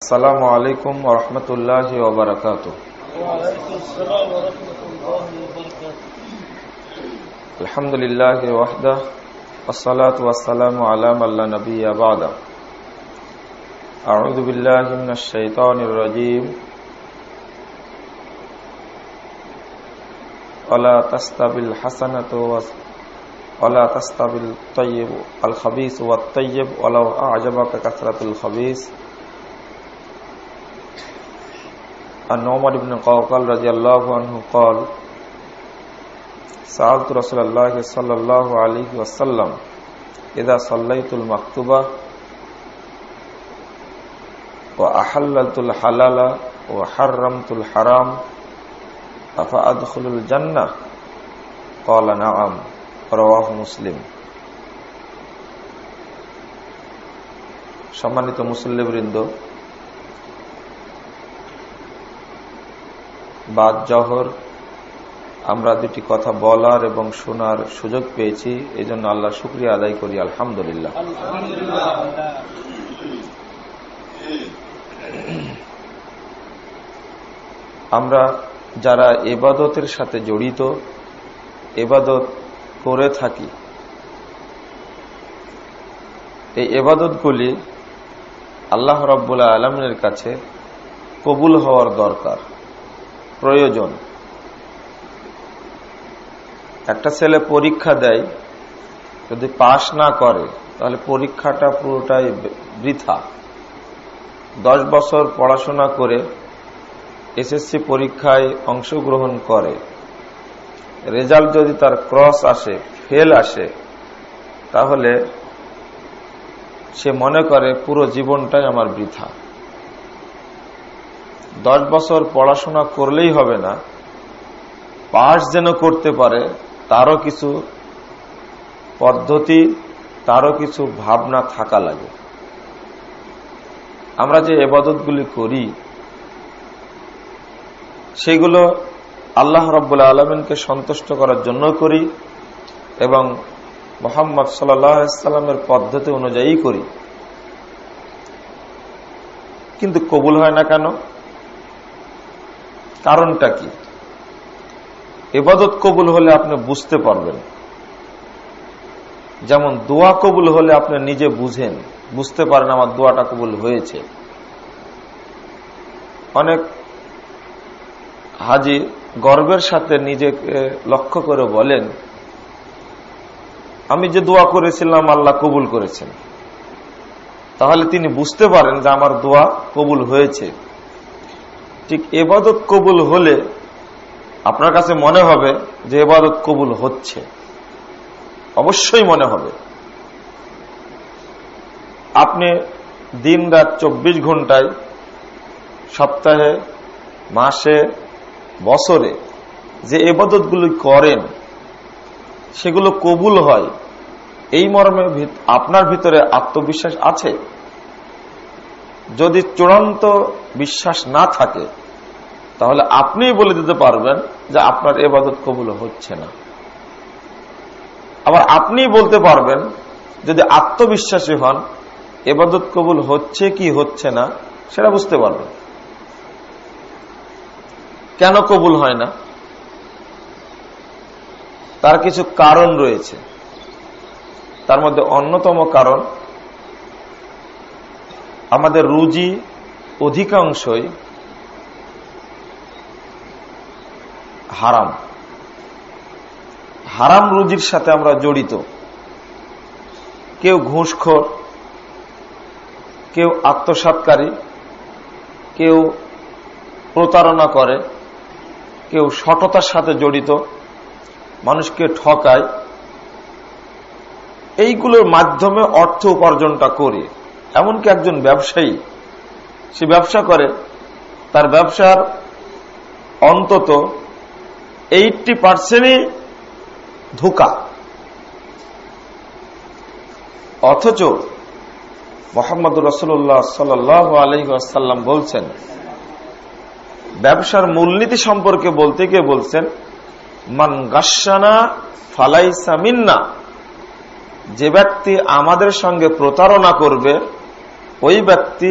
আসসালামু আলাইকুম ওয়া রাহমাতুল্লাহি ওয়া বারাকাতুহু। ওয়া আলাইকুম আসসালাম ওয়া রাহমাতুল্লাহি ওয়া বারাকাতুহু। আলহামদুলিল্লাহি ওয়াহদাহু ওয়াসসালাতু ওয়াসসালামু আলা মান লা নাবিয়্যা বা'দা। আউযু বিল্লাহি মিনাশ শাইতানির রাজীম। ওয়ালা তাস্তাবিল হাসানাতু ওয়ালা তাস্তাবিল তাইয়্যিব আল খাবিস ওয়াত তাইয়্যিব ওয়ালাউ আ'জাবাকা কাসরাতুল খাবিস। النعمان بن قوقل رضي الله عنه قال سألت رسول الله صلى الله عليه وسلم إذا صليت المكتوبة وأحللت الحلال وحرمت الحرام أفأدخل الجنة قال نعم رواه مسلم। সম্মানিত মুসল্লিবৃন্দ, বাদ জহর আমরা দুটি কথা বলার এবং শোনার সুযোগ পেয়েছি, এই জন্য আল্লাহ শুকরিয়া আদায় করি, আলহামদুলিল্লাহ। আমরা যারা ইবাদতের সাথে জড়িত, ইবাদত করে থাকি, এই ইবাদতগুলি আল্লাহ রাব্বুল আলামিনের কাছে কবুল হওয়ার দরকার, প্রয়োজন। একটা ছেলে পরীক্ষা দেয়, যদি পাশ না করে তাহলে পরীক্ষাটা পুরোটাই বৃথা। 10 বছর পড়াশোনা করে এসএসসি পরীক্ষায় অংশগ্রহণ করে, রেজাল্ট যদি তার ক্রস আসে, ফেল আসে, তাহলে সে মনে করে পুরো জীবনটাই আমার বৃথা। 10 বছর পড়াশোনা করলেই হবে না, পাস যেন করতে পারে তারও কিছু পদ্ধতি, তারও কিছু ভাবনা থাকা লাগে। আমরা যে ইবাদতগুলি করি সেগুলো আল্লাহ রাব্বুল আলামিনকে সন্তুষ্ট করার জন্য করি এবং মুহাম্মদ সাল্লাল্লাহু আলাইহি ওয়াসাল্লামের পদ্ধতি অনুযায়ী করি, কিন্তু কবুল হয় না কেন? কারণটা কি? ইবাদত কবুল হলে আপনি বুঝতে পারবেন। যেমন দোয়া কবুল হলে আপনি নিজে বুঝতে পারেন আমার দোয়াটা কবুল হয়েছে। অনেক হাজি গর্বের সাথে নিজেকে লক্ষ্য করে বলেন, আমি যে দোয়া করেছিলাম আল্লাহ কবুল করেছেন। তাহলে তিনি বুঝতে পারেন যে আমার দোয়া কবুল হয়েছে। ঠিক ইবাদত কবুল হলে আপনার কাছে মনে হবে যে ইবাদত কবুল হচ্ছে, অবশ্যই মনে হবে। আপনি দিন রাত 24 ঘন্টায়, সপ্তাহে, মাসে, বছরে যে ইবাদতগুলো করেন সেগুলো কবুল হয়, এই মর্মে আপনার ভিতরে আত্মবিশ্বাস আছে? যদি চূড়ান্ত বিশ্বাস না থাকে তাহলে আপনি বলে দিতে পারবেন যে আপনার ইবাদত কবুল হচ্ছে না। আবার আপনি বলতে পারবেন, যদি আত্মবিশ্বাসী হন, ইবাদত কবুল হচ্ছে কি হচ্ছে না সেটা বুঝতে পারবেন। কেন কবুল হয় না? তার কিছু কারণ রয়েছে। তার মধ্যে অন্যতম কারণ, আমাদের রুজি অধিকাংশই হারাম। হারাম রুজির সাথে আমরা জড়িত। কেউ ঘুষখোর, কেউ আত্মসাৎকারী, কেউ প্রতারণা করে, কেউ সততার সাথে জড়িত, মানুষকে ঠকায়। এইগুলোর মাধ্যমে অর্থ উপার্জনটা করে। এমনকি একজন ব্যবসায়ী, সে ব্যবসা করে, তার ব্যবসার অন্তত 80% ধোঁকা। অথচ মুহাম্মদুর রাসূলুল্লাহ সাল্লাল্লাহু আলাইহি ওয়াসাল্লাম বলছেন, ব্যবসার মূলনীতি সম্পর্কে বলতে গিয়ে বলছেন, মান গাশশানা ফালাইসা মিন্না, যে ব্যক্তি আমাদের সঙ্গে প্রতারণা করবে ওই ব্যক্তি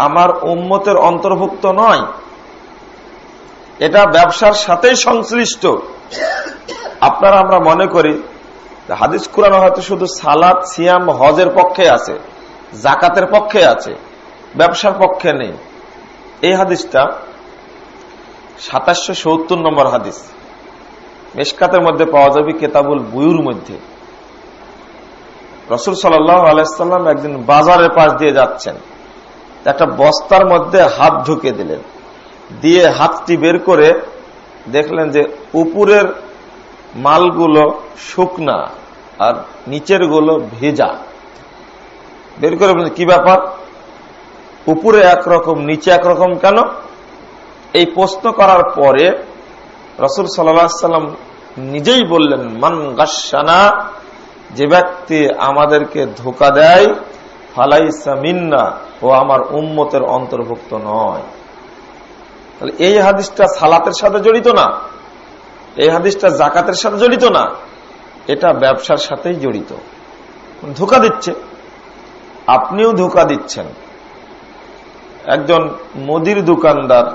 আমার উম্মতের অন্তর্ভুক্ত নয়, এটা ব্যবসার সাথেই সংশ্লিষ্ট। আপনারা আমরা মনে করি হাদিস কুরআন হয়তো শুধু সালাত, সিয়াম, হজের পক্ষে আছে, জাকাতের পক্ষে আছে, ব্যবসার পক্ষে নেই। এই হাদিসটা 2770 নম্বর হাদিস, মিশকাতের মধ্যে পাওয়া যাবে, কিতাবুল বুয়ুর মধ্যে। রাসূল সাল্লাল্লাহু আলাইহি ওয়াসাল্লাম একদিন বাজারের পাশ দিয়ে যাচ্ছেন, একটা বস্তার মধ্যে হাত ঢুকে দিলেন, দিয়ে হাতটি বের করে দেখলেন যে উপরের মালগুলো শুকনা আর নিচের গুলো ভেজা। বের করে বললেন, কি ব্যাপার, উপরে একরকম নিচে একরকম কেন? এই প্রশ্ন করার পরে রাসূল সাল্লাল্লাহু আলাইহি ওয়াসাল্লাম নিজেই বললেন, মান গাশশানা, যে ব্যক্তি আমাদেরকে ধোঁকা দেয়, ফালাইসা মিন্না, ও আমার উম্মতের অন্তর্ভুক্ত নয়। তাহলে এই হাদিসটা সালাতের সাথে জড়িত না, এই হাদিসটা জাকাতের সাথে জড়িত না, এটা ব্যবসার সাথেই জড়িত। ধোঁকা দিচ্ছে, আপনিও ধোঁকা দিচ্ছেন। একজন মুদির দোকানদার,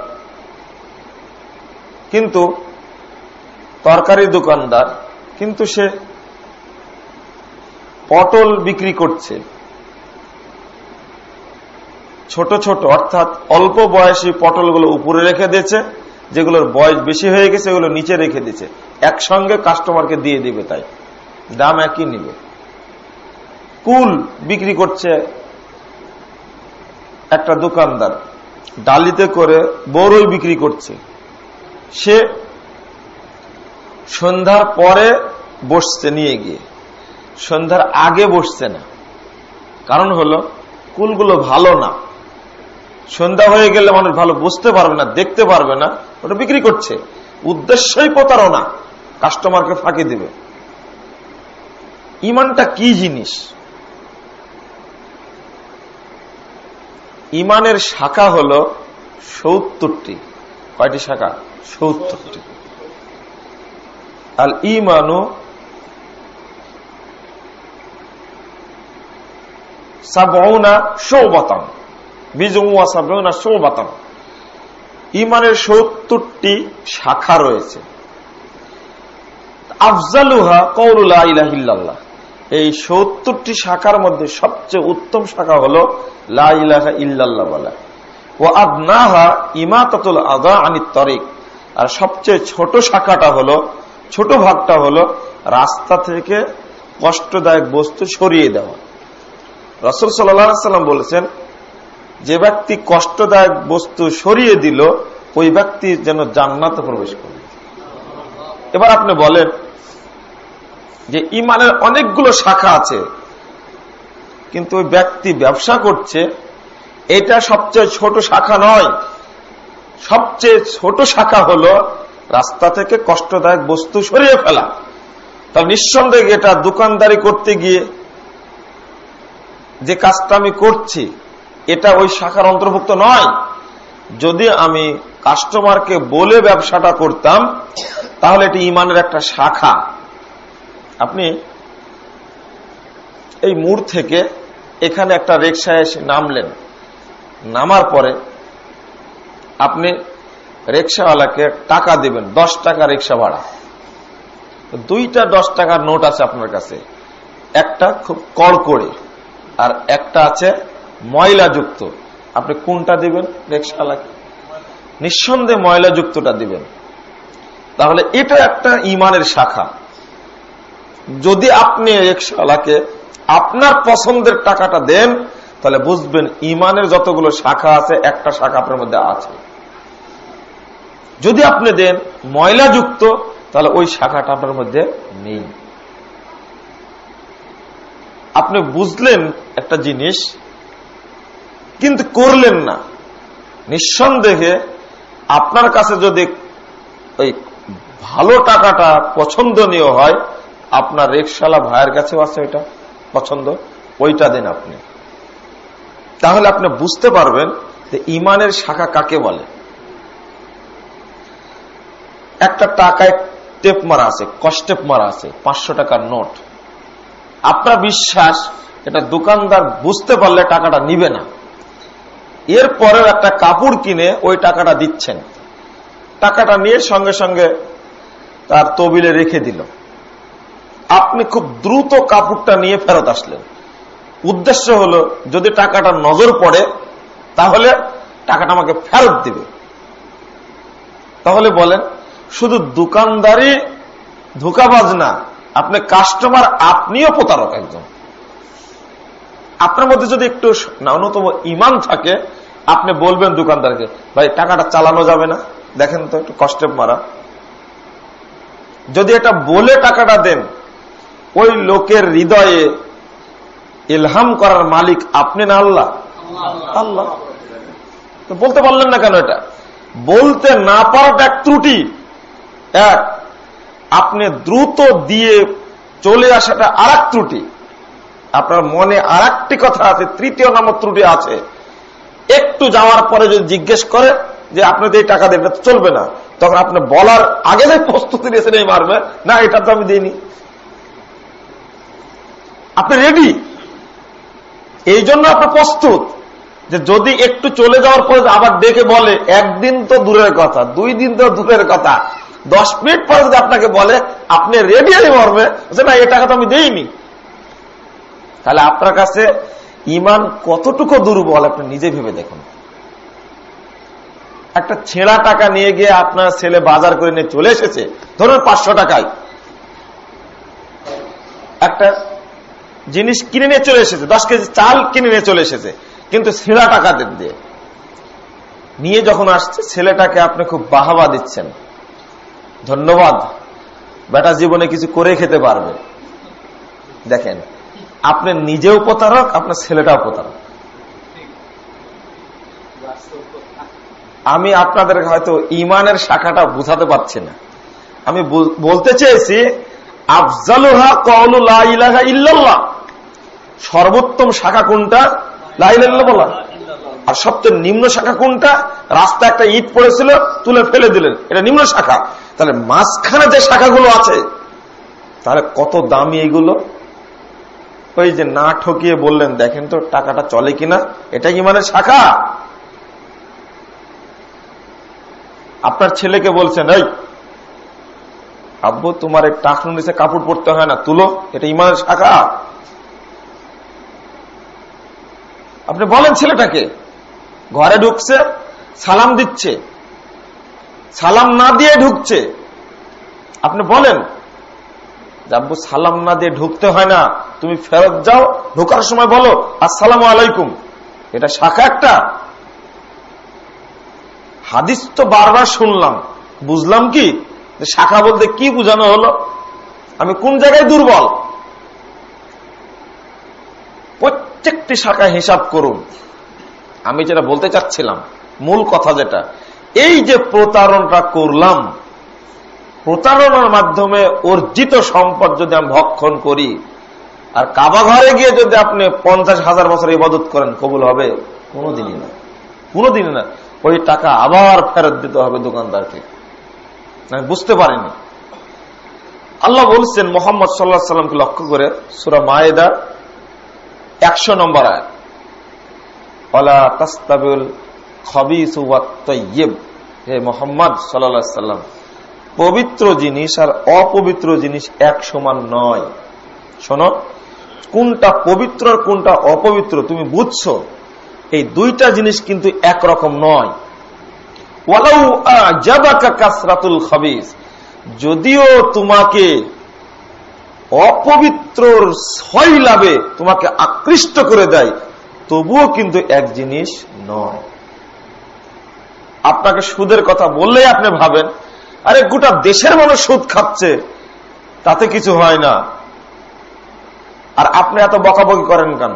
কিন্তু তরকারি দোকানদার, কিন্তু সে পটল বিক্রি করছে, ছোট ছোট, অর্থাৎ অল্প বয়সী পটলগুলো উপরে রেখে দিয়েছে, যেগুলোর বয়স বেশি হয়ে গেছে এগুলো নিচে রেখে দিয়েছে, একসঙ্গে কাস্টমারকে দিয়ে দিবে, তাই দাম একই নিবে। কুল বিক্রি করছে একটা দোকানদার, ডালিতে করে বড়ই বিক্রি করছে, সে সন্ধ্যার পরে বসছে নিয়ে গিয়ে, সন্ধ্যার আগে বসছে না। কারণ হলো কুলগুলো ভালো না, সন্ধ্যা হয়ে গেলে মানুষ ভালো বুঝতে পারবে না, দেখতে পারবে না, ওটা বিক্রি করছে, উদ্দেশ্যই প্রতারণা, কাস্টমারকে ফাঁকি দিবে। ইমানটা কি জিনিস? ইমানের শাখা হলো 70টি। কয়টি শাখা? 70টি। আল ইমানু সাবউনা শুবাতান, বিজুয়া সাবউনা শুবাতান। ইমানের 70টি শাখা রয়েছে। আফজালুহা কওলু লা ইলাহা ইল্লাল্লাহ। এই 70টি শাখার মধ্যে সবচেয়ে উত্তম শাখা হলো লা ইলাহা ইল্লাল্লাহ বলা। ওয়া আদনাহা ইমাতাতুল আযা আনিত তরিক। আর সবচেয়ে ছোট শাখাটা হলো, ছোট ভাগটা হলো রাস্তা থেকে কষ্টদায়ক বস্তু সরিয়ে দেওয়া। রাসূল সাল্লাল্লাহু আলাইহি ওয়াসাল্লাম বলেছেন, যে ব্যক্তি কষ্টদায়ক বস্তু সরিয়ে দিল, ওই ব্যক্তি যেন জান্নাতে প্রবেশ করবে। এবার আপনি বলেন যে ইমানের অনেকগুলো শাখা আছে, কিন্তু ওই ব্যক্তি ব্যবসা করছে, এটা সবচেয়ে ছোট শাখা নয়। সবচেয়ে ছোট শাখা হলো রাস্তা থেকে কষ্টদায়ক বস্তু সরিয়ে ফেলা। তাহলে নিঃসন্দেহে এটা দোকানদারি করতে গিয়ে যে কাজটা আমি করছি, এটা ওই শাখার অন্তর্ভুক্ত নয়। যদি আমি কাস্টমারকে বলে ব্যবসাটা করতাম, তাহলে এটি ইমানের একটা শাখা। আপনি এই মোড় থেকে এখানে একটা রিকশায় এসে নামলেন, নামার পরে আপনি রিকশাওয়ালাকে টাকা দিবেন, 10 টাকা রিকশা ভাড়া। দুইটা 10 টাকার নোট আছে আপনার কাছে, একটা খুব কড়কড়ে আর একটা আছে ময়লাযুক্ত। আপনি কোনটা দিবেন রিকশাওয়ালাকে? নিঃসন্দেহে ময়লাযুক্তটা দিবেন। তাহলে এটা একটা ইমানের শাখা। যদি আপনি রিকশাওয়ালাকে আপনার পছন্দের টাকাটা দেন, তাহলে বুঝবেন ইমানের যতগুলো শাখা আছে একটা শাখা আপনার মধ্যে আছে। যদি আপনি দেন ময়লাযুক্ত, তাহলে ওই শাখাটা আপনার মধ্যে নেই। আপনি বুঝলেন একটা জিনিস, কিন্তু করলেন না। নিঃসন্দেহে আপনার কাছে যদি ওই ভালো টাকাটা পছন্দনীয় হয়, আপনার রিকশাওয়ালা ভাইয়ের কাছেও আছে ওইটা পছন্দ, ওইটা দেন আপনি। তাহলে আপনি বুঝতে পারবেন যে ইমানের শাখা কাকে বলে। একটা টাকায় টেপ মারা আছে, কস্টেপ মারা আছে, 500 টাকার নোট। আপনার বিশ্বাস এটা দোকানদার বুঝতে পারলে টাকাটা নিবে না। এরপরেও একটা কাপড় কিনে ওই টাকাটা দিচ্ছেন, টাকাটা নিয়ে সঙ্গে সঙ্গে তার তবিলে রেখে দিল। আপনি খুব দ্রুত কাপড়টা নিয়ে ফেরত আসলেন। উদ্দেশ্য হলো যদি টাকাটা নজর পড়ে তাহলে টাকাটা আমাকে ফেরত দিবে। তাহলে বলেন, শুধু দোকানদারি ধোঁকাবাজ না, আপনি কাস্টমার, আপনিও প্রতারক একজন। আপনার মধ্যে যদি একটু ন্যূনতম ঈমান থাকে, আপনি বলবেন দোকানদারকে, ভাই টাকাটা চালানো যাবে না, দেখেন তো একটু কষ্টে মারা। যদি এটা বলে টাকাটা দেন, ওই লোকের হৃদয়ে ইলহাম করার মালিক আপনি না আল্লাহ? আল্লাহ। তো বলতে পারলেন না কেন? এটা বলতে না পারাটা এক ত্রুটি। এক, আপনি দ্রুত দিয়ে চলে আসাটা আর এক ত্রুটি। আপনার মনে আর একটি কথা আছে, তৃতীয় নম্বর ত্রুটি আছে। একটু যাওয়ার পরে যদি জিজ্ঞেস করে যে আপনি তো এই টাকা দেন, এটা চলবে না, তখন আপনি বলার আগে যে প্রস্তুতি নিয়েছেন এই মারবে না, এটা তো আমি দিইনি, আপনি রেডি। এই জন্য আপনি প্রস্তুত যে যদি একটু চলে যাওয়ার পরে আবার ডেকে বলে, একদিন তো দূরের কথা, 2 দিন তো দূরের কথা, 10 মিনিট পরে যদি আপনাকে বলে, আপনি রেডি হয়ে মরবে যে না, এই টাকা তো আমি দেইনি। তাহলে আপনার কাছে ঈমান কতটুকু দুর্বল আপনি নিজে ভেবে দেখুন। একটা ছেঁড়া টাকা নিয়ে গিয়ে আপনার ছেলে বাজার করে নিয়ে চলে এসেছে, ধরুন 500 টাকায় একটা জিনিস কিনে নিয়ে চলে এসেছে, 10 কেজি চাল কিনে নিয়ে চলে এসেছে, কিন্তু ছেঁড়া টাকা দিয়ে নিয়ে যখন আসছে, ছেলেটাকে আপনি খুব বাহাবা দিচ্ছেন, ধন্যবাদ, বেটা জীবনে কিছু করে খেতে পারবে। দেখেন, আপনি নিজেও প্রতারক, আপনার ছেলেটাও প্রতারক। আমি আপনাদের হয়তো ঈমানের শাখাটা বুঝাতে পারছি না। আমি বলতে চেয়েছি, আফজালুহা কওলু লা ইলাহা ইল্লাল্লাহ, সর্বোত্তম শাখা কোনটা? লা ইলাহা ইল্লাল্লাহ বলা। আর সবচেয়ে নিম্ন শাখা কোনটা? রাস্তা একটা ইট পড়েছিল, তুলে ফেলে দিলেন, এটা নিম্ন শাখা। তাহলে মাঝখানে যে শাখাগুলো আছে, তাহলে কত দামি এগুলো। ওই যে না ঠকিয়ে বললেন, দেখেন তো টাকাটা চলে কিনা, এটা ঈমানের শাখা। আপনার ছেলেকে বলছেন, এই আব্বু তোমার এই টাকনুর নিচে কাপড় পরতে হয় না, তুলো, এটা ঈমানের শাখা। আপনি বলেন ছেলেটাকে, ঘরে ঢুকছে, সালাম দিচ্ছে, সালাম না দিয়ে ঢুকছে, আপনি বলেন আব্বু সালাম না দিয়ে ঢুকতে হয় না, তুমি ফেরত যাও, ঢোকার সময় বলো আসসালামু আলাইকুম, এটা শাখা একটা। হাদিস তো বারবার শুনলাম, বুঝলাম কি শাখা বলতে কি বোঝানো হলো, আমি কোন জায়গায় দুর্বল? প্রত্যেকটি শাখা হিসাব করুন। আমি যেটা বলতে চাচ্ছিলাম, মূল কথা যেটা, এই যে প্রতারণটা করলাম, প্রতারণার মাধ্যমে অর্জিত সম্পদ যদি আমি ভক্ষণ করি, আর কাবা ঘরে গিয়ে যদি আপনি 50,000 বছর ইবাদত করেন, কবুল হবে? কোনোদিনই না, কোনোদিনই না। ওই টাকা আবার ফেরত দিতে হবে দোকানদারকে। আমি বুঝতে পারিনি। আল্লাহ বলছেন মুহাম্মদ সাল্লাল্লাহু আলাইহি ওয়াসাল্লামকে লক্ষ্য করে, সূরা মায়েদা 100 নম্বর আয়াত, ওয়ালা তাস্তাবিল খাবিস ওয়াত তাইয়্যিব, হে মুহাম্মদ সাল্লাল্লাহু আলাইহি ওয়াসাল্লাম, পবিত্র জিনিস আর অপবিত্র জিনিস এক সমান নয়। শোনো, কোনটা পবিত্র আর কোনটা অপবিত্র তুমি বুঝছো, এই দুইটা জিনিস কিন্তু একরকম নয়। ওয়ালাউ আজাবাকা কাসরাতুল খাবিস, যদিও তোমাকে অপবিত্রর ছয়লাভে তোমাকে আকৃষ্ট করে দেয়, তবুও কিন্তু এক জিনিস নয়। আপনাকে সুদের কথা বললেই আপনি ভাবেন, আরে গোটা দেশের মানুষ সুদ খাচ্ছে, তাতে কিছু হয় না, আর আপনি এত বকাবকি করেন কেন?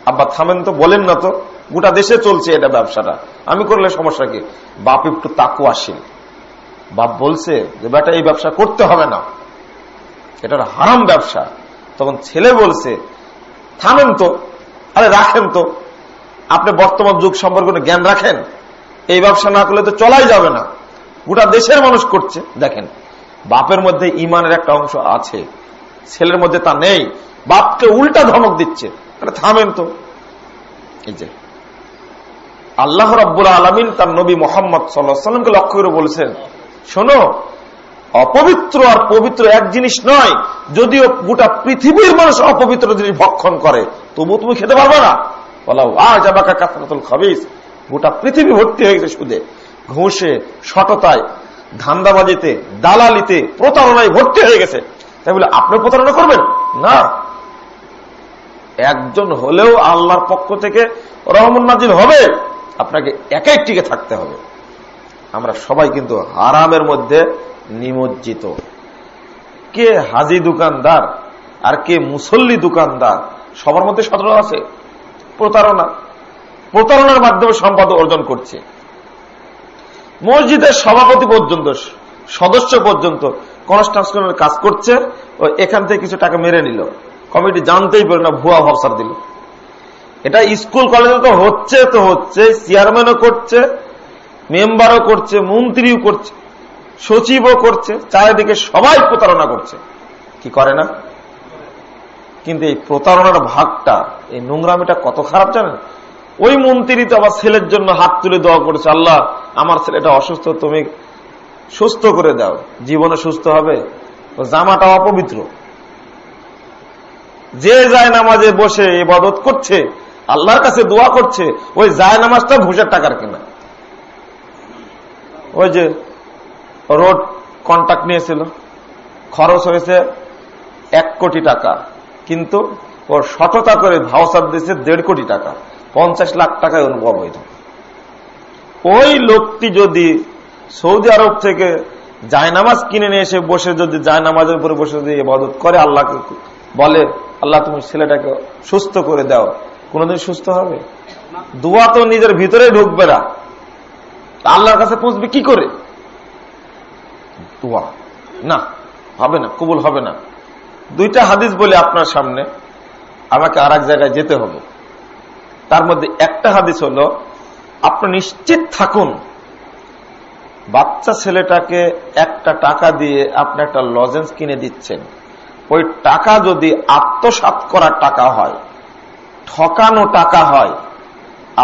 আব্বা থামেন তো, বলেন না তো, গোটা দেশে চলছে এটা ব্যবসাটা, আমি করলে সমস্যা কি? বাপ একটু তাকওয়াশীল, বাপ বলছে যে বেটা এই ব্যবসা করতে হবে না, এটার হারাম ব্যবসা। তখন ছেলে বলছে থামেন তো, আরে রাখেন তো, আপনি বর্তমান যুগ সম্পর্কে জ্ঞান রাখেন, এই ব্যবসা না করলে তো চলাই যাবে না, গোটা দেশের মানুষ করছে। দেখেন, বাপের মধ্যে ঈমানের একটা অংশ আছে, ছেলের মধ্যে তা নেই, বাপকে উল্টা ধমক দিচ্ছে, আরে থামেন তো। এই যে আল্লাহ রাব্বুল আলামিন তার নবী মুহাম্মদ সাল্লাল্লাহু আলাইহি ওয়াসাল্লামকে লক্ষ্য করে বলেছেন, শোনো, অপবিত্র আর পবিত্র এক জিনিস নয়। যদিও গোটা পৃথিবীর মানুষ অপবিত্র জিনিস ভক্ষণ করে, তবু তুমি খেতে পারবে না। বলাও আজাবাকা কাসরাতুল খাবিস, গোটা পৃথিবী ভর্তি হয়ে গেছে সুদে, ঘুষে, সটতায়, ধান্দাবাজিতে, দালালিতে, প্রতারণায় ভর্তি হয়ে গেছে। তাই বলে আপনি প্রতারণা করবেন না। একজন হলেও আল্লাহর পক্ষ থেকে রহমত নাজিল হবে, আপনাকে একাই টিকে থাকতে হবে। আমরা সবাই কিন্তু হারামের মধ্যে নিমজ্জিত। কে হাজি দোকানদার আর কে মুসল্লি দোকানদার, সবার মধ্যে সতর্ক আছে প্রতারণা। প্রতারণার মাধ্যমে সম্পদ অর্জন করছে। মসজিদের সভাপতি পর্যন্ত, সদস্য পর্যন্ত কনস্ট্রাকশনের কাজ করছে, ও এখান থেকে কিছু টাকা মেরে নিল, কমিটি জানতেই পারে না, ভুয়া ভাবসার দিল। এটা স্কুল কলেজে তো হচ্ছে, চেয়ারম্যানও করছে, মেম্বারও করছে, মন্ত্রীও করছে, সচিবও করছে, চারিদিকে সবাই প্রতারণা করছে, কি করে না? কিন্তু এই প্রতারণার ভাগটা, এই নোংরামিটা কত খারাপ জানেন? ওই মন্ত্রী তো আবার ছেলের জন্য হাত তুলে দোয়া করেছে, আল্লাহ আমার ছেলেটা অসুস্থ, তুমি সুস্থ করে দাও। জীবনে সুস্থ হবে? জামাটা অপবিত্র। যে যায় নামাজে বসে ইবাদত করছে, আল্লাহর কাছে দোয়া করছে, ওই যায় নামাজটা ঘুষের টাকার কিনা। ওই যে রোড কন্ট্রাক্ট নিয়েছিল, খরচ হয়েছে 1 কোটি টাকা, কিন্তু ওর সততা করে ভাউচার দিয়েছে 1.5 কোটি টাকা, 50 লাখ টাকায় অনুভব হইত। ওই লোকটি যদি সৌদি আরব থেকে জায়নামাজ কিনে নিয়ে এসে বসে, যদি জায়নামাজের উপরে বসে যদি ইবাদত করে, আল্লাহকে বলে আল্লাহ তুমি ছেলেটাকে সুস্থ করে দাও, কোনদিন সুস্থ হবে? দোয়া তো নিজের ভিতরে ঢুকবে না, আল্লাহর কাছে পৌঁছবে কি করে? দোয়া না, হবে না, কবুল হবে না। 2টা হাদিস বলে আপনার সামনে, আমাকে আর এক জায়গায় যেতে হবে। তার মধ্যে একটা হাদিস হলো, আপনি নিশ্চিত থাকুন, বাচ্চা ছেলেটাকে একটা টাকা দিয়ে আপনি একটা লজেন্স কিনে দিচ্ছেন, ওই টাকা যদি আত্মসাৎ করা টাকা হয়, ঠকানো টাকা হয়,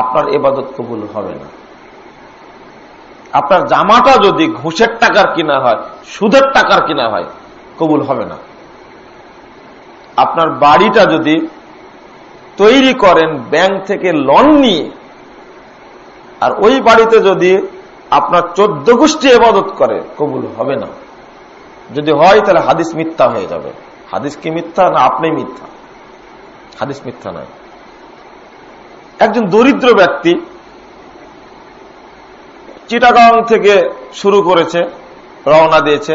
আপনার ইবাদত কবুল হবে না। আপনার জামাটা যদি ঘুষের টাকার কিনা হয়, সুদের টাকার কিনা হয়, কবুল হবে না। আপনার বাড়িটা যদি তৈরি করেন ব্যাংক থেকে লোন নিয়ে, আর ওই বাড়িতে যদি আপনার 14 গোষ্ঠী ইবাদত করে, কবুল হবে না। যদি হয় তাহলে হাদিস মিথ্যা হয়ে যাবে। হাদিস কি মিথ্যা না আপনি মিথ্যা? হাদিস মিথ্যা নয়। একজন দরিদ্র ব্যক্তি চিটাগাং থেকে শুরু করেছে, রওনা দিয়েছে,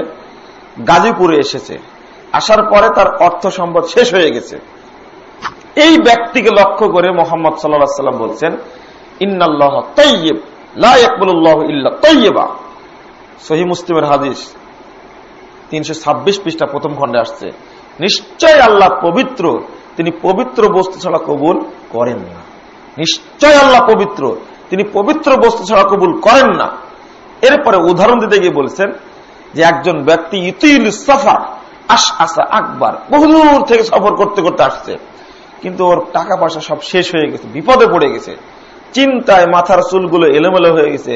গাজীপুরে এসেছে। আসার পরে তার অর্থ সম্পদ শেষ হয়ে গেছে। এই ব্যক্তিকে লক্ষ্য করে মুহাম্মদ সাল্লাল্লাহু আলাইহি ওয়াসাল্লাম বলছেন, ইন্নাল্লাহ তাইয়্যিব লা ইয়াকবালুল্লাহু ইল্লা তাইয়্যিবা। সহিহ মুসলিমের হাদিস, 326 পৃষ্ঠা, প্রথম খণ্ডে আসছে, নিশ্চয় আল্লাহ পবিত্র, তিনি পবিত্র বস্তু ছাড়া কবুল করেন না। নিশ্চয় আল্লাহ পবিত্র, তিনি পবিত্র বস্তু ছাড়া কবুল করেন না। এরপরে উদাহরণ দিতে গিয়ে বলছেন যে একজন ব্যক্তি ইতিল সফর আশআসা আকবার, বহুদূর থেকে সফর করতে করতে আসছে, কিন্তু ওর টাকা পয়সা সব শেষ হয়ে গেছে, বিপদে পড়ে গেছে, চিন্তায় মাথার চুলগুলো এলোমেলো হয়ে গেছে,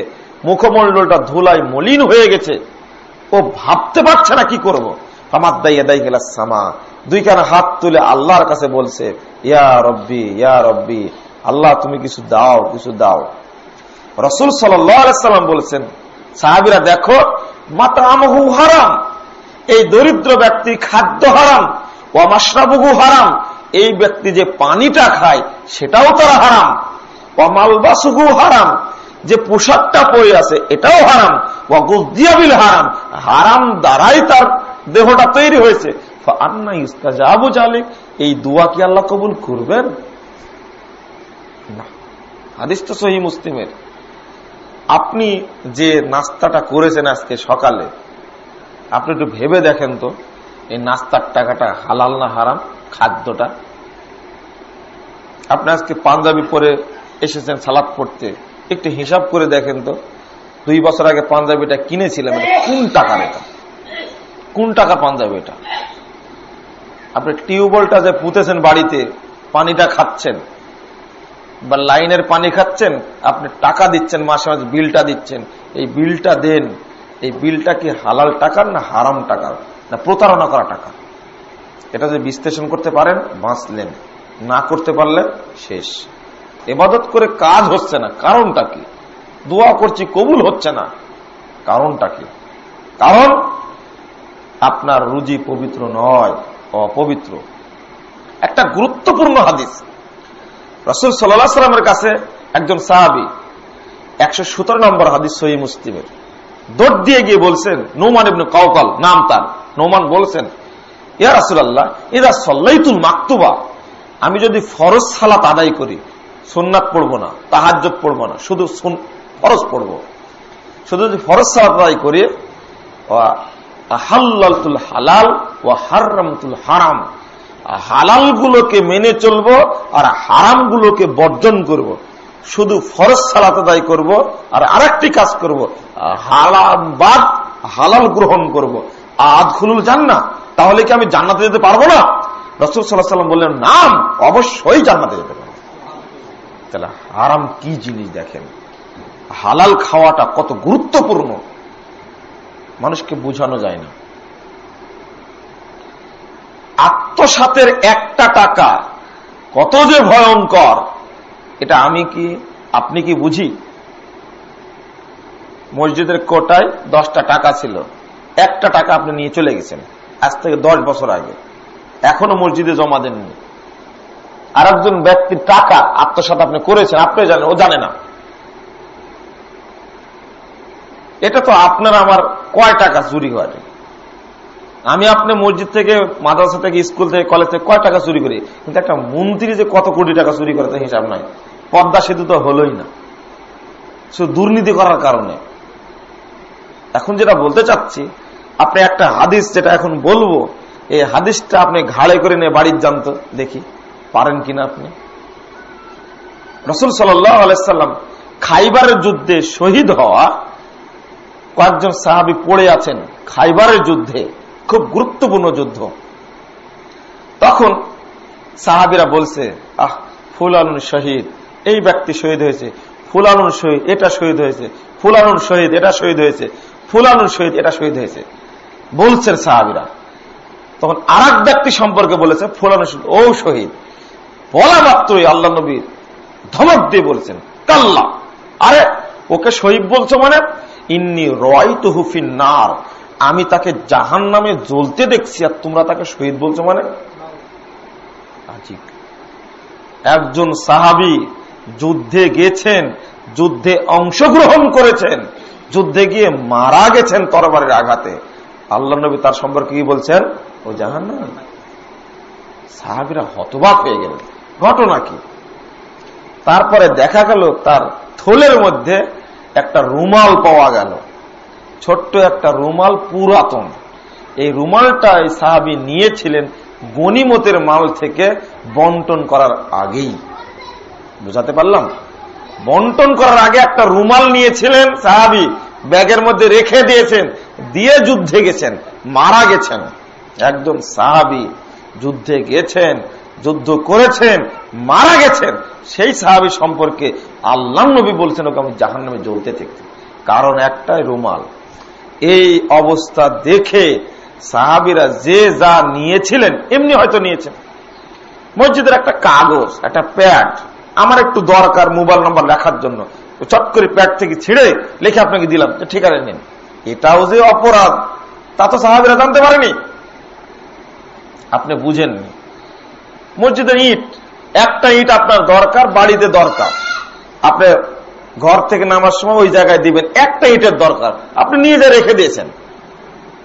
মুখমণ্ডলটা ধুলায় মলিন হয়ে গেছে, ও ভাবতে পারছে না কি করবো। আমার দাই গেল সামা, 2 কানা হাত তুলে আল্লাহর কাছে বলছে, ইয়া রব্বি ইয়া রব্বি, আল্লাহ তুমি কিছু দাও, কিছু দাও। রাসূল সাল্লাল্লাহু আলাইহি ওয়াসাল্লাম বলেছেন, সাহাবীরা দেখো, মাতামহু হারাম, এই দরিদ্র ব্যক্তি খাদ্য হারাম, ওয়া মাশরাবুহু হারাম, এই ব্যক্তি যে পানিটা খায় সেটাও তার হারাম, ওয়া মালবাসুহু হারাম, যে পোশাকটা পরে আছে এটাও হারাম, ওয়া গুযদিয়া বিল হারাম, হারাম দ্বারাই তার দেহটা তৈরি হয়েছে। ফাআন্না ইস্তাজাবু যালিক, এই দোয়া কি আল্লাহ কবুল করবেন না? হাদিস তো সহিহ মুসলিমের। আপনি যে নাস্তাটা করেছেন আজকে সকালে, আপনি একটু ভেবে দেখেন তো, এই নাস্তার টাকাটা হালাল না হারাম? খাদ্যটা আপনি আজকে পাঞ্জাবি পরে এসেছেন সালাত পড়তে, একটু হিসাব করে দেখেন তো, 2 বছর আগে পাঞ্জাবিটা কিনেছিলাম, কোন টাকার, এটা কোন টাকা পাঞ্জাবি? এটা আপনি টিউবওয়েলটা যে পুঁতেছেন বাড়িতে, পানিটা খাচ্ছেন, বা লাইনের পানি খাচ্ছেন, আপনি টাকা দিচ্ছেন, মাসে মাসে বিলটা দিচ্ছেন, এই বিলটা দেন, এই বিলটা কি হালাল টাকার না হারাম টাকার না প্রতারণা করা টাকা? এটা যদি বিশ্লেষণ করতে পারেন বাঁচলেন, না করতে পারলে শেষ। ইবাদত করে কাজ হচ্ছে না, কারণটা কি? দোয়া করছি কবুল হচ্ছে না, কারণটা কি? কারণ আপনার রুজি পবিত্র নয়, অপবিত্র। একটা গুরুত্বপূর্ণ হাদিস, রাসূল সাল্লাল্লাহু আলাইহি ওয়াসাল্লামের কাছে একজন সাহাবী, 117 নম্বর হাদিস সহিহ মুসলিমের, দৌড় দিয়ে গিয়ে বলছেন, নোমান ইবনে কাওকাল নাম তার, নোমান বলছেন, ইয়া রাসূলুল্লাহ ইযা সাল্লাইতুল মাকতুবা, আমি যদি ফরজ সালাত আদায় করি, সুন্নাত পড়বো না, তাহাজ্জুদ পড়বো না, শুধু ফরজ পড়বো, শুধু যদি ফরজ সালাত আদায় করি, আহাল্লালতুল হালাল ওয়া হারামতুল হারাম, হালাল গুলোকে মেনে চলবো আর হারাম গুলোকে বর্জন করব, শুধু ফরজ সালাত আদায় করব আর আরেকটি কাজ করব, হারাম বাদ হালাল গ্রহণ করব, আদখুলুল জান্নাহ, তাহলে কি আমি জান্নাতে যেতে পারবো না? রাসূল সাল্লাল্লাহু আলাইহি ওয়াসাল্লাম বললেন, নাম, অবশ্যই জান্নাতে যেতে পারবো। তাহলে হারাম কি জিনিস দেখেন, হালাল খাওয়াটা কত গুরুত্বপূর্ণ মানুষকে বোঝানো যায় না। আত্মসাতের একটা টাকা কত যে ভয়ঙ্কর, এটা আমি কি আপনি কি বুঝি? মসজিদের কোটায় 10টা টাকা ছিল, একটা টাকা আপনি নিয়ে চলে গেছেন আজ থেকে 10 বছর আগে, এখনো মসজিদে জমা দেননি। আর একজন ব্যক্তির টাকা আত্মসাৎ আপনি করেছেন, আপনি জানেন, ও জানে না। এটা তো আপনার আমার কয় টাকা চুরি হয়? আমি আপনি মসজিদ থেকে, মাদ্রাসা থেকে, স্কুল থেকে, কলেজ থেকে কয় টাকা চুরি করি, কিন্তু একটা মন্ত্রী যে কত কোটি টাকা চুরি করে তার হিসাব নাই। পদ্মা সেতু তো হলোই না, শুধু দুর্নীতি করার কারণে। এখন যেটা বলতে চাচ্ছি, আপনি একটা হাদিস যেটা এখন বলবো, এই হাদিসটা আপনি ঘাড়ে করে নিয়ে বাড়ির জানতো, দেখি পারেন কিনা আপনি। রাসূল সাল্লাল্লাহু আলাইহি সাল্লাম খাইবারের যুদ্ধে শহীদ হওয়া কয়েকজন সাহাবী পড়ে আছেন খাইবারের যুদ্ধে, খুব গুরুত্বপূর্ণ যুদ্ধ। তখন সাহাবীরা বলছে, ফুলানুন শহীদ, এই ব্যক্তি শহীদ হয়েছে, ফুলানুন শহীদ, এটা শহীদ হয়েছে, ফুলানুন শহীদ, এটা শহীদ হয়েছে, ফুলানুন শহীদ, এটা শহীদ হয়েছে বলছেন সাহাবীরা। তখন আর এক ব্যক্তি সম্পর্কে বলেছে ফুলানুন শহীদ, ও শহীদ। বলা মাত্রই আল্লাহ নবী ধমক দিয়ে বলছেন, কাল্লা, আরে ওকে শহীদ বলছো মানে, ইন্নী রাআইতুহু ফিন নার, আমি তাকে জাহান্নামে জ্বলতে দেখছি, আর তোমরা তাকে শহীদ বলছো মানে? একজন সাহাবী যুদ্ধে গেছেন, যুদ্ধে অংশগ্রহণ করেছেন, যুদ্ধে গিয়ে মারা গেছেন তরবারির আঘাতে, আল্লাহ নবী তার সম্পর্কে কি বলছেন? ও জাহান্নাম। সাহাবীরা হতবাক হয়ে গেলেন, ঘটনা কি? তারপরে দেখা গেল তার থলের মধ্যে একটা রুমাল পাওয়া গেল, ছোট্ট একটা রুমাল, পুরাতন। এই রুমালটা এই সাহাবী নিয়েছিলেন গনিমতের মাল থেকে বন্টন করার আগেই। বুঝাতে পারলাম? বন্টন করার আগে একটা রুমাল নিয়েছিলেন সাহাবী, ব্যাগের মধ্যে রেখে দিয়েছেন, দিয়ে যুদ্ধে গেছেন, মারা গেছেন। একজন সাহাবী যুদ্ধে গেছেন, যুদ্ধ করেছেন, মারা গেছেন, সেই সাহাবী সম্পর্কে আল্লাহ নবী বলছেন ওকে আমি জাহান্নামে জ্বলতে দেখি, কারণ একটাই রুমাল। এই অবস্থা দেখে সাহাবীরা যে যা নিয়েছিলেন এমনি হয়তো নিয়েছেন, মসজিদের একটা কাগজ, একটা প্যাড, আমার একটু দরকার মোবাইল নাম্বার লেখার জন্য, চট করে প্যাড থেকে ছিঁড়ে লিখে আপনাকে দিলাম, ঠিকানা নিন, এটাও যে অপরাধ তা তো সাহাবীরা জানতে পারেনি, আপনি বুঝেননি। মসজিদের ইট, একটা ইট আপনার দরকার, বাড়িতে দরকার, আপনি ঘর থেকে নামার সময় ওই জায়গায় দিবেন, একটা ইটের দরকার, আপনি নিয়ে যা রেখে দিয়েছেন।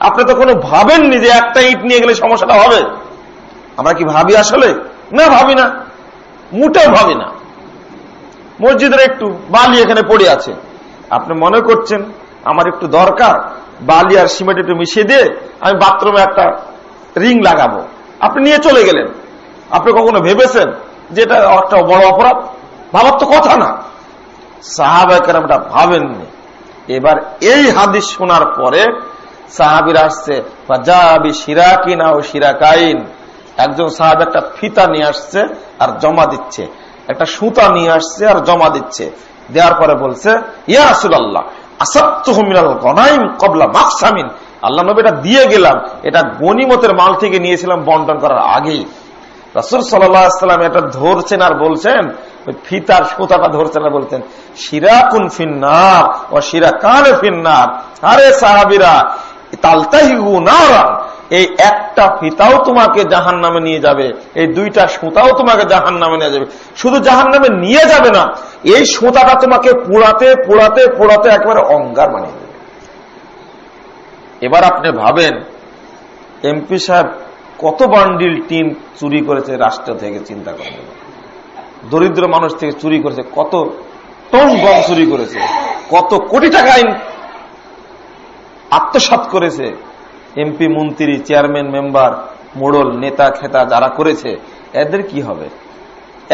আপনি তো কোনো ভাবেননি যে একটা ইট নিয়ে গেলে সমস্যাটা হবে। আমরা কি ভাবি আসলে? না, ভাবি না, মোটেও ভাবি না। মসজিদের একটু বালি এখানে পড়ে আছে, আপনি মনে করছেন আমার একটু দরকার, বালি আর সিমেন্ট একটু মিশিয়ে দিয়ে আমি বাথরুমে একটা রিং লাগাবো, আপনি নিয়ে চলে গেলেন। আপনি কখনো ভেবেছেন যে এটা একটা বড় অপরাধ? ভাবার তো কথা না। সাহাবায়ে কেরামরা ভাবেননি। এবার এই হাদিস শোনার পরে সাহাবীরা আসছে, ফাজাবি শিরাকিনা ও শিরাকাইন, একজন সাহাবী একটা ফিতা নিয়ে আসছে আর জমা দিচ্ছে, একটা সুতা নিয়ে আসছে আর জমা দিচ্ছে। দেওয়ার পরে বলছে, ইয়া রাসূলুল্লাহ আসাবতুহু মিনাল গনাইম ক্বাবলা মাকসামিন, আল্লাহ নবী এটা দিয়ে গেলাম, এটা গনিমতের মাল থেকে নিয়েছিলাম বন্টন করার আগেই। রাসূল সাল্লাল্লাহু আলাইহি ওয়াসাল্লাম এটা ধরছেন আর বলছেন, ফিতার সুতাটা ধরছেন আর বলছেন, শিরাকুন ফিন্নার ওয়া শিরাকান ফিন্নার, আরে সাহাবীরা তালতাহিউ নারা, এই একটা ফিতাও তোমাকে জাহান্নামে নিয়ে যাবে, এই দুইটা সুতাও তোমাকে জাহান্নামে নিয়ে যাবে। শুধু জাহান্নামে নিয়ে যাবে না, এই সুতাটা তোমাকে পোড়াতে পোড়াতে পোড়াতে একেবারে অঙ্গার বানিয়ে দেবে। এবার আপনি ভাবেন এমপি সাহেব কত বান্ডিল টিন চুরি করেছে রাষ্ট্র থেকে, চিন্তা করেন। দরিদ্র মানুষ থেকে চুরি করেছে, কত টন গম চুরি করেছে, কত কোটি টাকা আত্মসাৎ করেছে। এমপি, মন্ত্রী, চেয়ারম্যান, মেম্বার, মোড়ল, নেতা খেতা যারা করেছে, এদের কি হবে?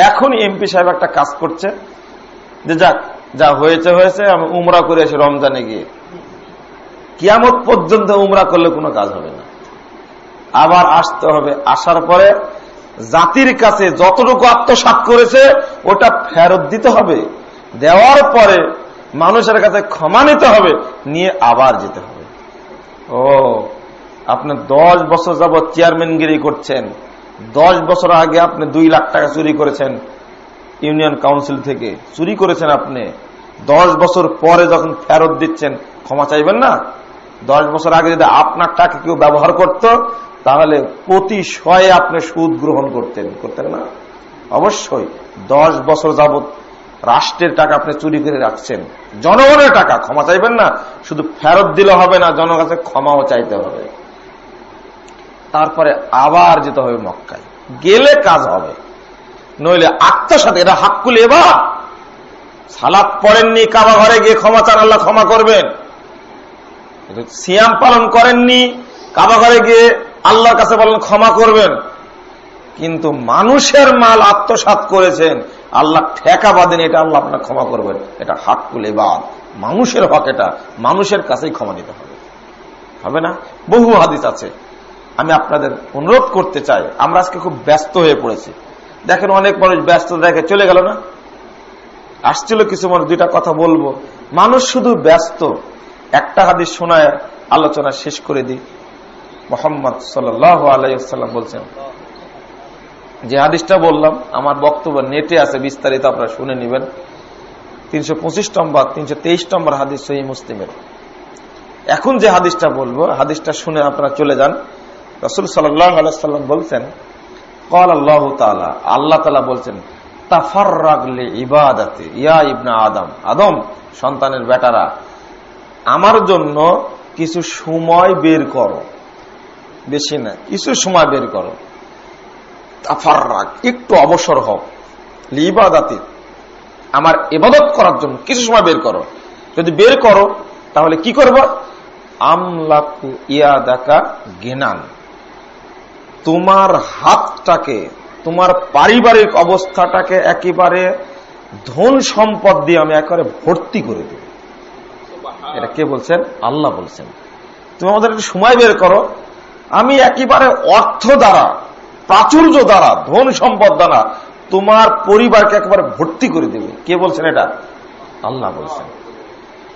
এখন এমপি সাহেব একটা কাজ করছে যে যাক, যা হয়েছে হয়েছে, আমি উমরা করে আসি রমজানে গিয়ে। কিয়ামত পর্যন্ত উমরা করলে কোনো কাজ হবে না, আবার আসতে হবে। আসার পরে জাতির কাছে যতটুকু আত্মসাৎ করেছে ওটা ফেরত দিতে হবে, দেওয়ার পরে মানুষের কাছে ক্ষমা নিতে হবে, নিয়ে আবার যেতে হবে। ও, আপনি 10 বছর যাবৎ চেয়ারম্যানগিরি করছেন, 10 বছর আগে আপনি 2 লাখ টাকা চুরি করেছেন, ইউনিয়ন কাউন্সিল থেকে চুরি করেছেন আপনি। 10 বছর পরে যখন ফেরত দিচ্ছেন, ক্ষমা চাইবেন না? 10 বছর আগে যদি আপনার টাকা কেউ ব্যবহার করত, তাহলে প্রতি 100 আপনি সুদ গ্রহণ করতেন না? অবশ্যই। 10 বছর যাবৎ রাষ্ট্রের টাকা আপনি চুরি করে রাখছেন, জনগণের টাকা, ক্ষমা চাইবেন না? শুধু ফেরত দিলে হবে না, জনগণের কাছে ক্ষমাও চাইতে হবে। তারপরে আবার যেতে হবে মক্কায়, গেলে কাজ হবে, নইলে আত্মসাৎ। এটা হাক্কুল ইবাদ। সালাত পড়েননি, কাবা ঘরে গিয়ে ক্ষমা চান, আল্লাহ ক্ষমা করবেন। সিয়াম পালন করেননি, কাবা ঘরে গিয়ে আল্লাহর কাছে বলেন ক্ষমা করবেন। কিন্তু মানুষের মাল আত্মসাৎ করেছেন, আল্লাহ ঠেকা বাঁধেন, এটা আল্লাহ আপনার ক্ষমা করবেন। এটা হাক্কুল ইবাদ, মানুষের হক, এটা মানুষের কাছেই ক্ষমা দিতে হবে, হবে না? বহু হাদিস আছে। আমি আপনাদের অনুরোধ করতে চাই, আমরা আজকে খুব ব্যস্ত হয়ে পড়েছি। দেখেন অনেক মানুষ ব্যস্ত, দেখে চলে গেল না, আসছিল কিছু মানুষ, 2টা কথা বলবো। মানুষ শুধু ব্যস্ত। একটা হাদিস শোনায় আলোচনা শেষ করে দিই। মুহাম্মদ সাল্লাল্লাহু আলাইহি ওয়াসাল্লাম বলছেন, যে হাদিসটা বললাম আমার বক্তব্য নেটে আছে, বিস্তারিত আপনারা শুনে নেবেন। 325 নম্বর 323 নম্বর হাদিস সহিহ মুসলিমের। এখন যে হাদিসটা বলবো, হাদিসটা শুনে আপনারা চলে যান। রাসূল সাল্লাল্লাহু আলাইহি ওয়াসাল্লাম বলছেন, ক্বাল আল্লাহু তাআলা, আল্লাহ তাআলা বলছেন, তাফাররাগ লিইবাদাতি ইয়া ইবনে আদম, আদম সন্তানের বেটারা, আমার জন্য কিছু সময় বের করো, বেশি না, কিছু সময় বের করো। তাফাররাগ, একটু অবসর হও, লিইবাদাতি, আমার ইবাদত করার জন্য কিছু সময় বের করো। যদি বের করো তাহলে কি করব? আমলাকু ইয়াদাকা গিনান, তোমার হাতটাকে, তোমার পারিবারিক অবস্থাটাকে একেবারে ধন সম্পদ দিয়ে আমি একেবারে ভর্তি করে দেব। এটা কে বলছেন? আল্লাহ বলছেন। তুমি আমাদের একটু সময় বের করো, আমি একেবারে অর্থ দ্বারা, প্রাচুর্য দ্বারা, ধন সম্পদ দ্বারা তোমার পরিবারকে একেবারে ভর্তি করে দেবে। কে বলছেন? এটা আল্লাহ বলছেন।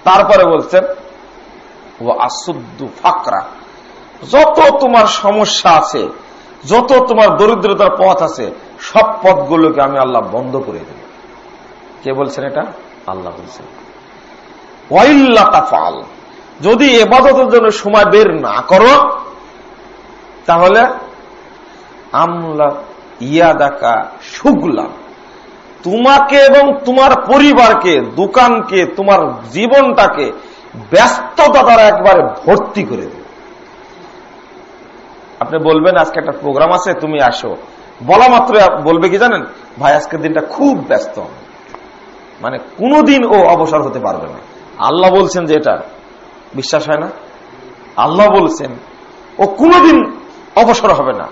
তারপরে বলছেন, ও আসুদ্দু ফাকরা, যত তোমার সমস্যা আছে, যত তোমার দরিদ্রতার পথ আছে, সব পথগুলোকে আমি আল্লাহ বন্ধ করে দেব। কে বলছেন? এটা আল্লাহ বলছেন। ওয়াইল্লা তাফআল, যদি ইবাদতের জন্য সময় বের না করো, তাহলে আমলা ইয়াদাকা শুগলা, তোমাকে এবং তোমার পরিবারকে, দোকানকে, তোমার জীবনটাকে ব্যস্ততা দ্বারা একবারে ভর্তি করে দেবে। আপনি বলবেন আজকে একটা প্রোগ্রাম আছে, তুমি আসো, বলা মাত্র বলবে কি জানেন? ভাই আজকের দিনটা খুব ব্যস্ত, মানে কোনদিন ও অবসর হতে পারবে না। আল্লাহ বলছেন যে এটা বিশ্বাস হয় না? আল্লাহ বলছেন ও কোনদিন অবসর হবে না।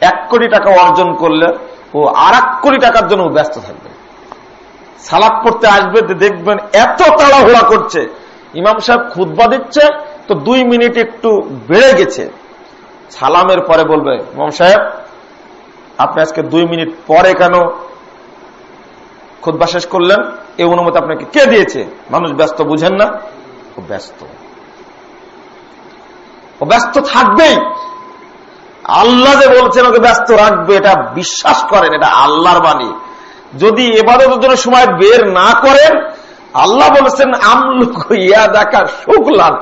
1 কোটি টাকা অর্জন করলে ও আর 1 কোটি টাকার জন্য ব্যস্ত থাকবে। সালাত পড়তে আসবে, দেখবেন এত তাড়াহুড়া করছে, ইমাম সাহেব খুতবা দিচ্ছে তো 2 মিনিট একটু বেড়ে গেছে, সালামের পরে বলবে, ইমাম সাহেব আপনি আজকে 2 মিনিট পরে কেন খুতবা শেষ করলেন, এই অনুমতি আপনাকে কে দিয়েছে? মানুষ ব্যস্ত, বুঝেন না? ও ব্যস্ত থাকবেই। আল্লাহ যে বলছেন ওকে ব্যস্ত রাখবে, এটা বিশ্বাস করেন, এটা আল্লাহর বাণী। যদি ইবাদতের জন্য সময় বের না করেন, আল্লাহ বলেছেন আমলুক ইয়া দেখা শুকলান,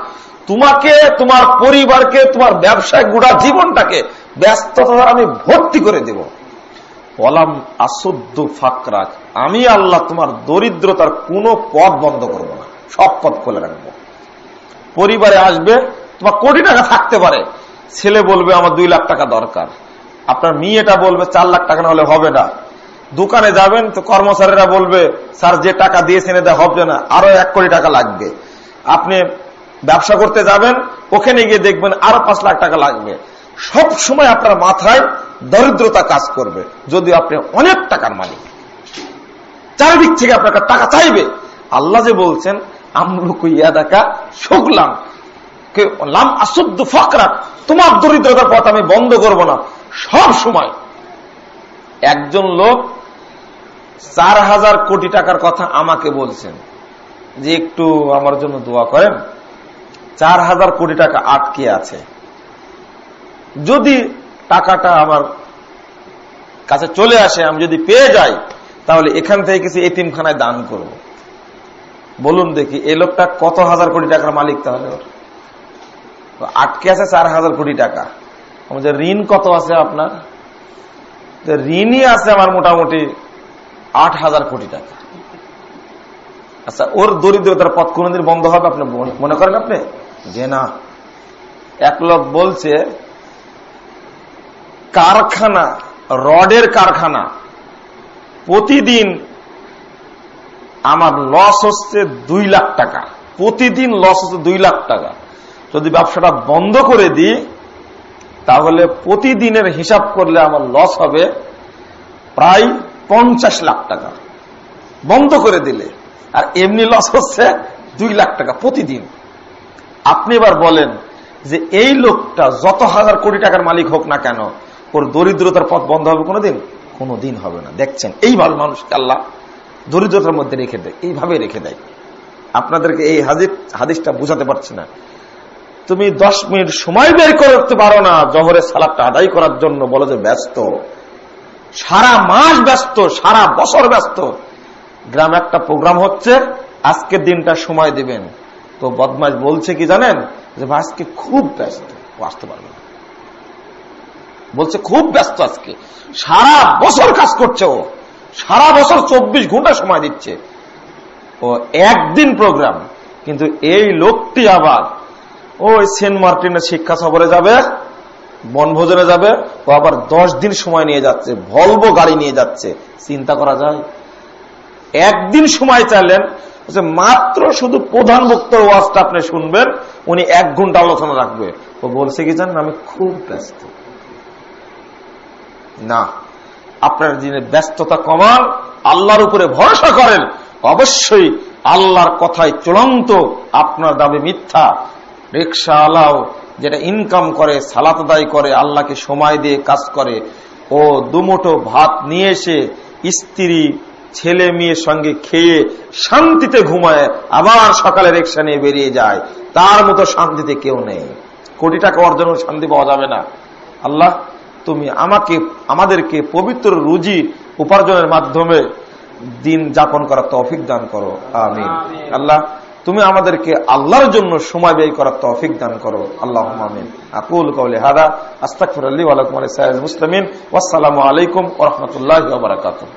তোমাকে, তোমার পরিবারকে, তোমার ব্যবসায় গোটা জীবনটাকে ব্যস্ততা আমি ভর্তি করে দেব। ওয়ালাম আসুদ্দু ফাকরাক, আমি আল্লাহ তোমার দরিদ্রতার কোনো পথ বন্ধ করব না, সব পথ খুলে রাখবো। পরিবারে আসবে, তোমার কোটি টাকা থাকতে পারে, ছেলে বলবে আমার 2 লাখ টাকা দরকার, আপনার মেয়েটা বলবে 4 লাখ টাকা না হলে হবে না। দোকানে যাবেন তো কর্মচারীরা বলবে স্যার যে টাকা দিয়েছেন এটা হবে না, আরো 1 কোটি টাকা লাগবে। আপনি ব্যবসা করতে যাবেন, ওখানে গিয়ে দেখবেন আরো 5 লাখ টাকা লাগবে। সব সময় আপনার মাথায় দরিদ্রতা কাজ করবে। যদি আপনি অনেক টাকার মালিক, চারিদিক থেকে আপনার টাকা চাইবে। আল্লাহ যে বলছেন আমলুকু ইয়াদাকা শুকলাম, লাম আসুদ্দু ফাকরাক, তোমার দরিদ্রতার পথ আমি বন্ধ করব না সব সময়। একজন লোক 4000 কোটি টাকার কথা আমাকে বলছেন যে একটু আমার জন্য দোয়া করেন, 4000 কোটি টাকা আটকে আছে, যদি টাকাটা আমার কাছে চলে আসে, আমি যদি পেয়ে যাই, তাহলে এখান থেকে কিছু এতিমখানায় দান করব। বলুন দেখি এই লোকটা কত হাজার কোটি টাকার মালিক? তাহলে আটকে আছে 4000 কোটি টাকা। আমাদের ঋণ কত আছে আপনার? ঋণই আছে আমার মোটামুটি 8000 কোটি টাকা। আচ্ছা, ওর দরিদ্রতার পথ কোনদিন বন্ধ হবে আপনি মনে করেন? আপনি যে না। এক লোক বলছে কারখানা, রডের কারখানা, প্রতিদিন আমার লস হচ্ছে 2 লাখ টাকা, প্রতিদিন লস হচ্ছে 2 লাখ টাকা। যদি ব্যবসাটা বন্ধ করে দিই, তাহলে প্রতিদিনের হিসাব করলে আমার লস হবে প্রায় 50 লাখ টাকা বন্ধ করে দিলে। আর এমনি লস হচ্ছে 2 লাখ টাকা প্রতিদিন। আপনি এবার বলেন যে এই লোকটা যত হাজার কোটি টাকার মালিক হোক না কেন, ওর দরিদ্রতার পথ বন্ধ হবে কোনোদিন? কোনোদিন হবে না। দেখছেন, এইভাবে মানুষকে আল্লাহ দরিদ্রতার মধ্যে রেখে দেয়, এইভাবে রেখে দেয়। আপনাদেরকে এই হাদিসটা বুঝাতে পারছি না। তুমি 10 মিনিট সময় বের করতে পারো না জোহরের সালাতটা আদায় করার জন্য, বলো যে ব্যস্ত, সারা মাস ব্যস্ত, সারা বছর ব্যস্ত। গ্রামে একটা প্রোগ্রাম হচ্ছে, আজকের দিনটা সময় দিবেন, তো বদমাশ বলছে কি জানেন, যে আজকে খুব ব্যস্ত, আসতে পারবে না। বলছে খুব ব্যস্ত আজকে, সারা বছর কাজ করছে, ও সারা বছর 24 ঘন্টা সময় দিচ্ছে, ও একদিন প্রোগ্রাম। কিন্তু এই লোকটি আবার ওই সেন্ট মার্টিনের শিক্ষা সফরে যাবে, বনভোজনে যাবে, ও আবার 10 দিন সময় নিয়ে যাচ্ছে, ভলভো গাড়ি নিয়ে যাচ্ছে। চিন্তা করা যায়? একদিন সময় চাইলেন, মাত্র শুধু প্রধান বক্তার ওয়াজটা আপনি শুনবেন, উনি 1 ঘন্টা আলোচনা রাখবে। ও বলছে কি জানেন, আমি খুব ব্যস্ত। না, আপনার যিনি ব্যস্ততা কমান, আল্লাহর উপরে ভরসা করেন, অবশ্যই আল্লাহর কথায় চূড়ান্ত, আপনার দাবি মিথ্যা। রিকশাওয়ালাও যেটা ইনকাম করে, সালাত আদায় করে, আল্লাহকে সময় দিয়ে কাজ করে, ও দুমুঠো ভাত নিয়ে এসে স্ত্রী ছেলে মেয়ের সঙ্গে খেয়ে শান্তিতে ঘুমায়, আবার সকালে রিকশা নিয়ে বেরিয়ে যায়, তার মতো শান্তিতে কেউ নেই। কোটি টাকা অর্জনের শান্তি পাওয়া যাবে না। আল্লাহ, তুমি আমাদেরকে পবিত্র রুজি উপার্জনের মাধ্যমে দিন যাপন করার তৌফিক দান করো, আমিন। আল্লাহ, তুমি আমাদেরকে আল্লাহর জন্য সময় ব্যয় করার তৌফিক দান করো, আল্লাহুম্মা আমিন। আকুল কাউলি হাদা, আস্তাগফিরুল্লাহ ওয়া লাকুম ওয়া লিসাইরিল মুসলিমিন। ওয়াসসালামু আলাইকুম ওয়া রাহমাতুল্লাহি ওয়া বারাকাতুহু।